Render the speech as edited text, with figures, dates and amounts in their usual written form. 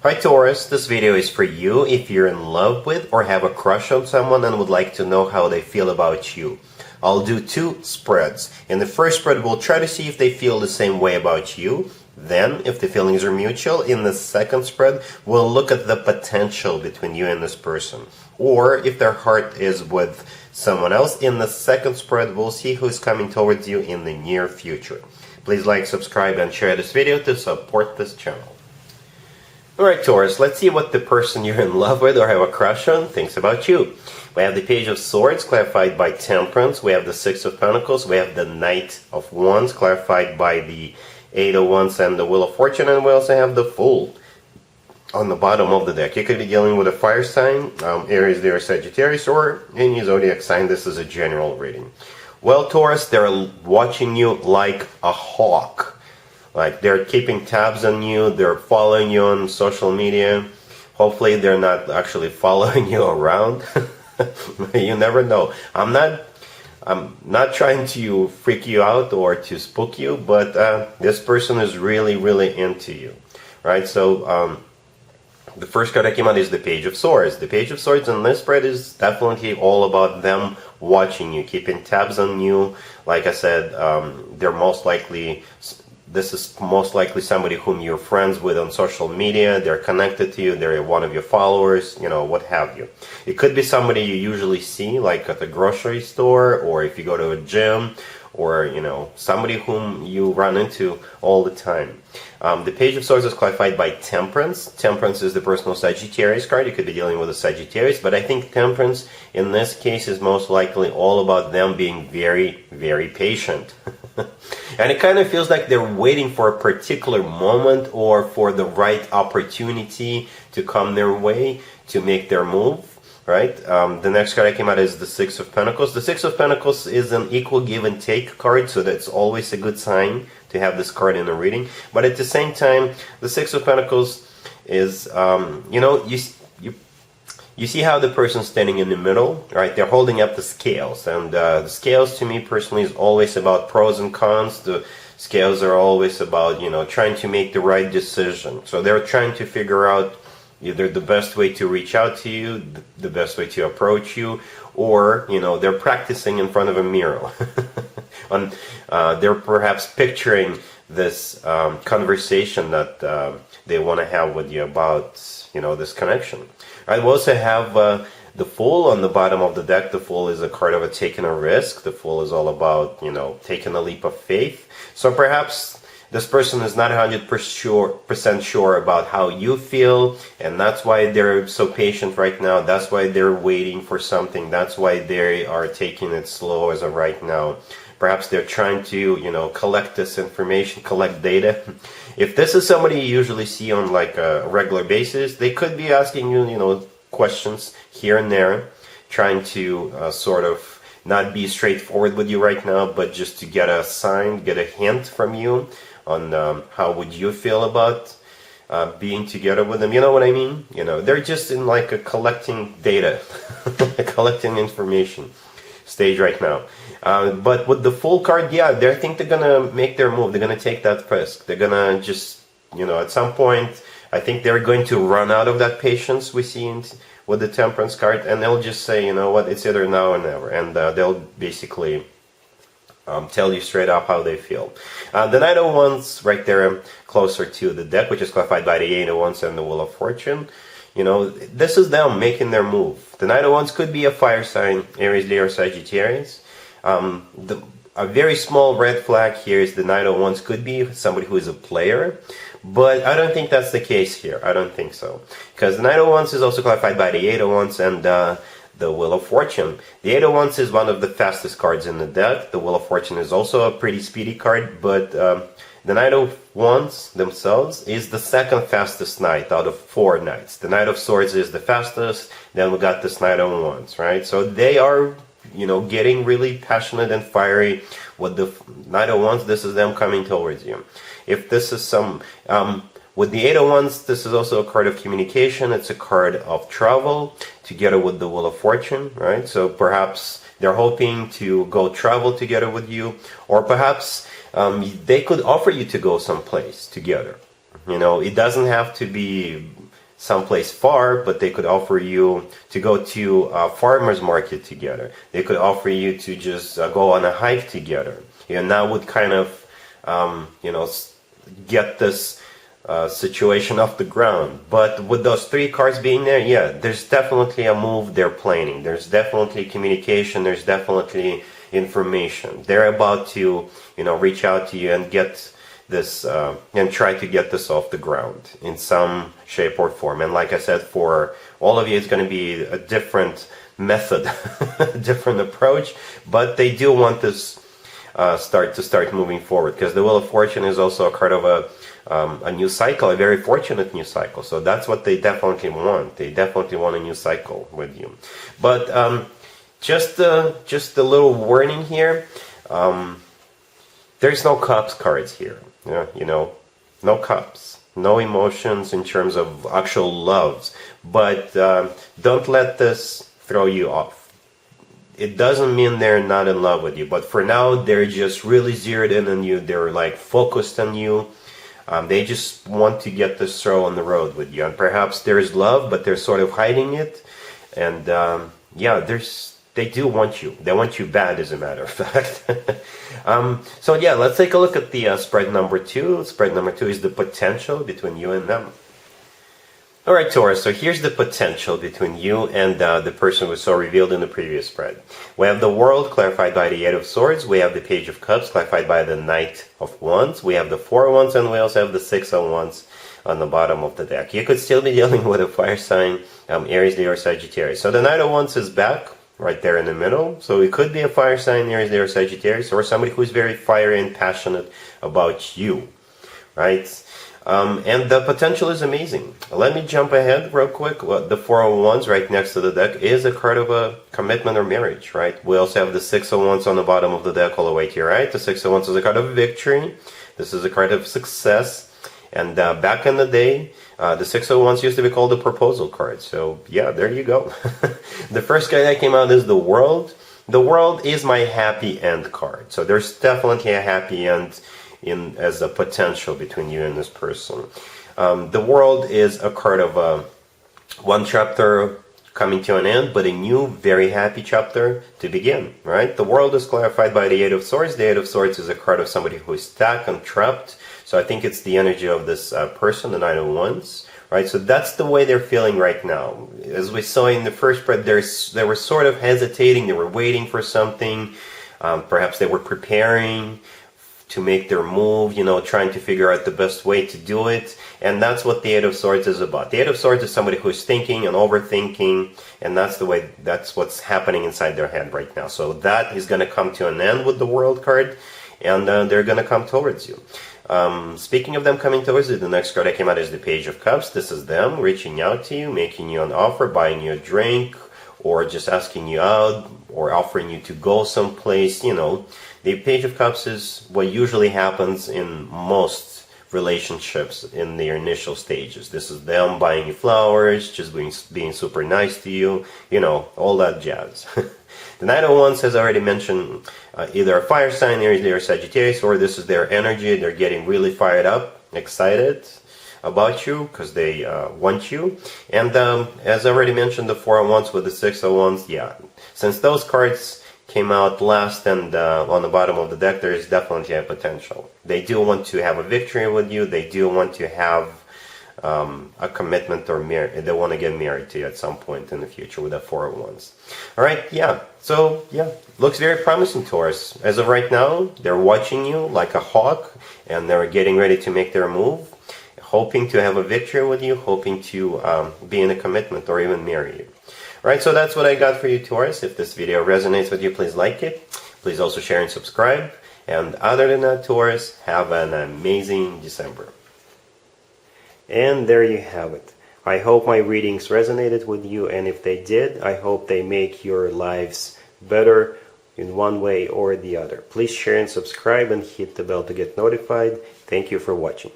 Hi Taurus, this video is for you if you're in love with or have a crush on someone and would like to know how they feel about you. I'll do two spreads. In the first spread, we'll try to see if they feel the same way about you. Then, if the feelings are mutual, in the second spread, we'll look at the potential between you and this person. Or if their heart is with someone else, in the second spread, we'll see who's coming towards you in the near future. Please like, subscribe, and share this video to support this channel. Alright Taurus, let's see what the person you're in love with or have a crush on thinks about you. We have the Page of Swords clarified by Temperance, we have the Six of Pentacles, we have the Knight of Wands clarified by the Eight of Wands and the Wheel of Fortune, and we also have the Fool on the bottom of the deck. You could be dealing with a fire sign, Aries, Leo, Sagittarius, or any zodiac sign. This is a general reading. Well Taurus, they're watching you like a hawk. Like they're keeping tabs on you, they're following you on social media. Hopefully they're not actually following you around. You never know. I'm not trying to freak you out or to spook you, but this person is really into you. Right? So the first card that came out is the Page of Swords. The Page of Swords in this spread is definitely all about them watching you, keeping tabs on you. Like I said, this is most likely somebody whom you're friends with on social media. They're connected to you, they're one of your followers, you know, what have you. It could be somebody you usually see, like at the grocery store, or if you go to a gym, or, you know, somebody whom you run into all the time. The Page of Swords is clarified by Temperance. Temperance is the personal Sagittarius card. You could be dealing with a Sagittarius, but I think Temperance in this case is most likely all about them being very patient. And it kind of feels like they're waiting for a particular moment or for the right opportunity to come their way to make their move, right? The next card that came out is the Six of Pentacles. The Six of Pentacles is an equal give and take card, so that's always a good sign to have this card in a reading. But at the same time, the Six of Pentacles is, you know, you see how the person's standing in the middle, right? They're holding up the scales, and the scales to me personally is always about pros and cons. The scales are always about, you know, trying to make the right decision. So they're trying to figure out either the best way to reach out to you, the best way to approach you, or, you know, they're practicing in front of a mirror. They're perhaps picturing this conversation that they want to have with you about, you know, this connection. I will also have the Fool on the bottom of the deck. The Fool is a card of taking a risk. The Fool is all about, you know, taking a leap of faith. So perhaps this person is not 100% sure about how you feel, and that's why they're so patient right now. That's why they're waiting for something. That's why they are taking it slow as of right now. Perhaps they're trying to, you know, collect this information, collect data. If this is somebody you usually see on like a regular basis, they could be asking you, you know, questions here and there, trying to sort of not be straightforward with you right now, but just to get a sign, get a hint from you on how would you feel about being together with them. You know what I mean? You know, they're just in like a collecting data, collecting information stage right now. But with the Fool card, yeah, I think they're gonna make their move. They're gonna take that risk. They're gonna just, you know, at some point, I think they're going to run out of that patience we see with the Temperance card, and they'll just say, you know what, it's either now or never, and they'll basically tell you straight up how they feel. The Knight of Wands right there closer to the deck, which is clarified by the Eight of Wands and the Wheel of Fortune. You know, this is them making their move. The Knight of Wands could be a fire sign, Aries, Leo, Sagittarius. A very small red flag here is the Knight of Wands could be somebody who is a player, but I don't think that's the case here. I don't think so. Because the Knight of Wands is also clarified by the Eight of Wands and the Wheel of Fortune. The Eight of Wands is one of the fastest cards in the deck. The Wheel of Fortune is also a pretty speedy card, but the Knight of Wands themselves is the second fastest knight out of 4 knights. The Knight of Swords is the fastest, then we got this Knight of Wands, right? So they are, you know, getting really passionate and fiery with the Knight of Wands. This is them coming towards you. If this is some, with the Eight of Wands, this is also a card of communication. It's a card of travel together with the Wheel of Fortune, right? So perhaps they're hoping to go travel together with you, or perhaps they could offer you to go someplace together. You know, it doesn't have to be someplace far, but they could offer you to go to a farmer's market together. They could offer you to just go on a hike together. And that would kind of, get this situation off the ground. But with those 3 cards being there, yeah, there's definitely a move they're planning. There's definitely communication. There's definitely information. They're about to, reach out to you and get this and try to get this off the ground in some shape or form. And like I said, for all of you, it's going to be a different method, different approach, but they do want this start moving forward, because the Wheel of Fortune is also a card of a new cycle, a very fortunate new cycle. So that's what they definitely want. They definitely want a new cycle with you. But just a little warning here. There's no cups cards here. No cups, no emotions in terms of actual loves. But don't let this throw you off. It doesn't mean they're not in love with you, but for now they're just really zeroed in on you. They're like focused on you. They just want to get this show on the road with you. And perhaps there's love, but they're sort of hiding it. And they do want you. They want you bad, as a matter of fact. So yeah, let's take a look at the spread number 2. Spread number 2 is the potential between you and them. Alright, Taurus, so here's the potential between you and the person we saw revealed in the previous spread. We have the World, clarified by the 8 of Swords. We have the Page of Cups, clarified by the Knight of Wands. We have the 4 of Wands, and we also have the 6 of Wands on the bottom of the deck. You could still be dealing with a fire sign, Aries, Leo, or Sagittarius. So the Knight of Wands is back, right there in the middle. So it could be a fire sign, Aries, Leo, or Sagittarius, or somebody who's very fiery and passionate about you, right? And the potential is amazing. Let me jump ahead real quick. Well, the 4 of Wands right next to the deck is a card of a commitment or marriage, right? We also have the 6 of Wands on the bottom of the deck all the way to your right. The 6 of Wands is a card of victory. This is a card of success. And back in the day, the 6 of Wands used to be called the proposal card. So yeah, there you go. The first card that came out is the World. The World is my happy end card. So there's definitely a happy end as a potential between you and this person. The World is a card of one chapter coming to an end, but a new, very happy chapter to begin, right? The World is clarified by the 8 of Swords. The 8 of Swords is a card of somebody who is stuck and trapped. So I think it's the energy of this person, the 9 of Wands, right? So that's the way they're feeling right now. As we saw in the first spread, they were sort of hesitating. They were waiting for something. Perhaps they were preparing to make their move, trying to figure out the best way to do it. And that's what the 8 of Swords is about. The 8 of Swords is somebody who's thinking and overthinking, and that's what's happening inside their head right now. So that is going to come to an end with the World card, and they're going to come towards you. Speaking of them coming towards you, the next card that came out is the Page of Cups. This is them reaching out to you, making you an offer, buying you a drink, or just asking you out, or offering you to go someplace, The Page of Cups is what usually happens in most relationships in their initial stages. This is them buying you flowers, just being super nice to you, all that jazz. The Knight of Wands, as I already mentioned, either a fire sign, Aries, Leo, or Sagittarius, or this is their energy. They're getting really fired up, excited about you because they want you. And as I already mentioned, the 4 of Wands with the 6 of Wands, yeah. Since those cards came out last and on the bottom of the deck, there is definitely a potential. They do want to have a victory with you. They do want to have a commitment or they want to get married to you at some point in the future with that 4 of Wands. All right, yeah. So yeah, looks very promising, Taurus. As of right now, they're watching you like a hawk, and they're getting ready to make their move, hoping to have a victory with you, hoping to be in a commitment or even marry you. All right, so that's what I got for you, Taurus. If this video resonates with you, please like it. Please also share and subscribe. And other than that, Taurus, have an amazing December. And there you have it. I hope my readings resonated with you, and if they did, I hope they make your lives better in one way or the other. Please share and subscribe and hit the bell to get notified. Thank you for watching.